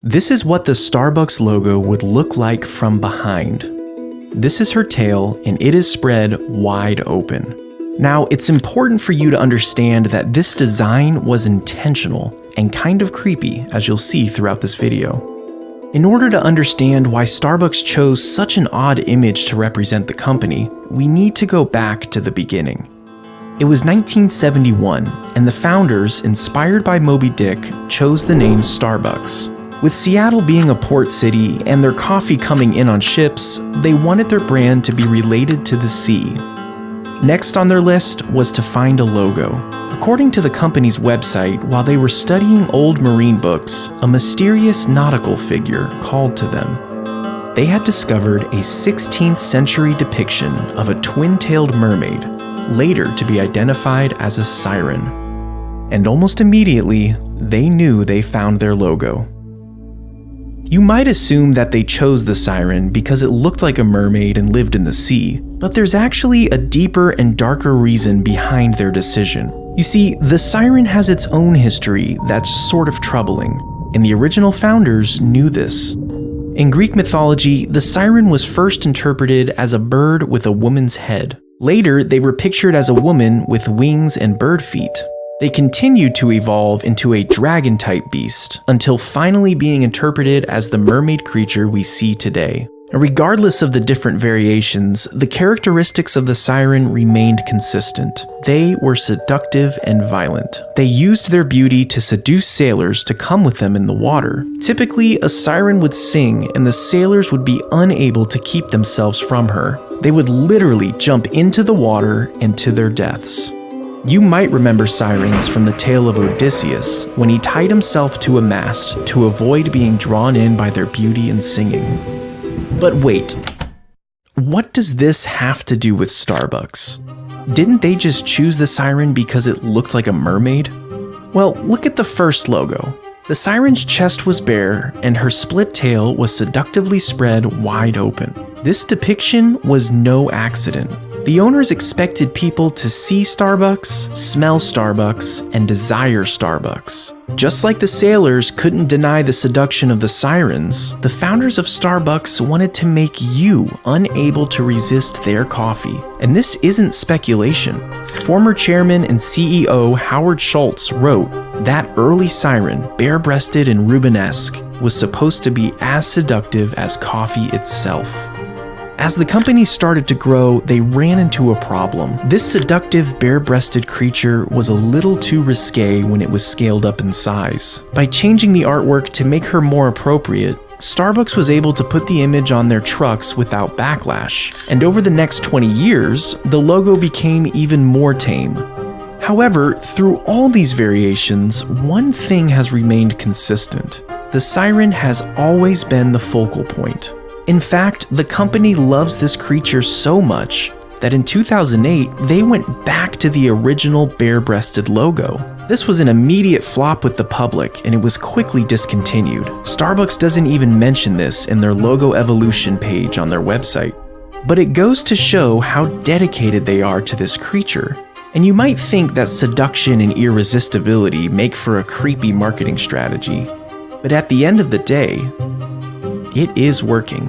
This is what the Starbucks logo would look like from behind. This is her tail, and it is spread wide open. Now, it's important for you to understand that this design was intentional and kind of creepy, as you'll see throughout this video. In order to understand why Starbucks chose such an odd image to represent the company, we need to go back to the beginning. It was 1971, and the founders, inspired by Moby Dick, chose the name Starbucks. With Seattle being a port city and their coffee coming in on ships, they wanted their brand to be related to the sea. Next on their list was to find a logo. According to the company's website, while they were studying old marine books, a mysterious nautical figure called to them. They had discovered a 16th century depiction of a twin-tailed mermaid, later to be identified as a siren. And almost immediately, they knew they found their logo. You might assume that they chose the siren because it looked like a mermaid and lived in the sea, but there's actually a deeper and darker reason behind their decision. You see, the siren has its own history that's sort of troubling, and the original founders knew this. In Greek mythology, the siren was first interpreted as a bird with a woman's head. Later, they were pictured as a woman with wings and bird feet. They continued to evolve into a dragon-type beast, until finally being interpreted as the mermaid creature we see today. And regardless of the different variations, the characteristics of the siren remained consistent. They were seductive and violent. They used their beauty to seduce sailors to come with them in the water. Typically, a siren would sing, and the sailors would be unable to keep themselves from her. They would literally jump into the water and to their deaths. You might remember sirens from the tale of Odysseus, when he tied himself to a mast to avoid being drawn in by their beauty and singing. But wait, what does this have to do with Starbucks? Didn't they just choose the siren because it looked like a mermaid? Well, look at the first logo. The siren's chest was bare, and her split tail was seductively spread wide open. This depiction was no accident. The owners expected people to see Starbucks, smell Starbucks, and desire Starbucks. Just like the sailors couldn't deny the seduction of the sirens, the founders of Starbucks wanted to make you unable to resist their coffee. And this isn't speculation. Former chairman and CEO Howard Schultz wrote that early siren, bare-breasted and Rubenesque, was supposed to be as seductive as coffee itself. As the company started to grow, they ran into a problem. This seductive, bare-breasted creature was a little too risque when it was scaled up in size. By changing the artwork to make her more appropriate, Starbucks was able to put the image on their trucks without backlash. And over the next 20 years, the logo became even more tame. However, through all these variations, one thing has remained consistent. The siren has always been the focal point. In fact, the company loves this creature so much that in 2008, they went back to the original bare-breasted logo. This was an immediate flop with the public, and it was quickly discontinued. Starbucks doesn't even mention this in their logo evolution page on their website. But it goes to show how dedicated they are to this creature. And you might think that seduction and irresistibility make for a creepy marketing strategy. But at the end of the day, it is working.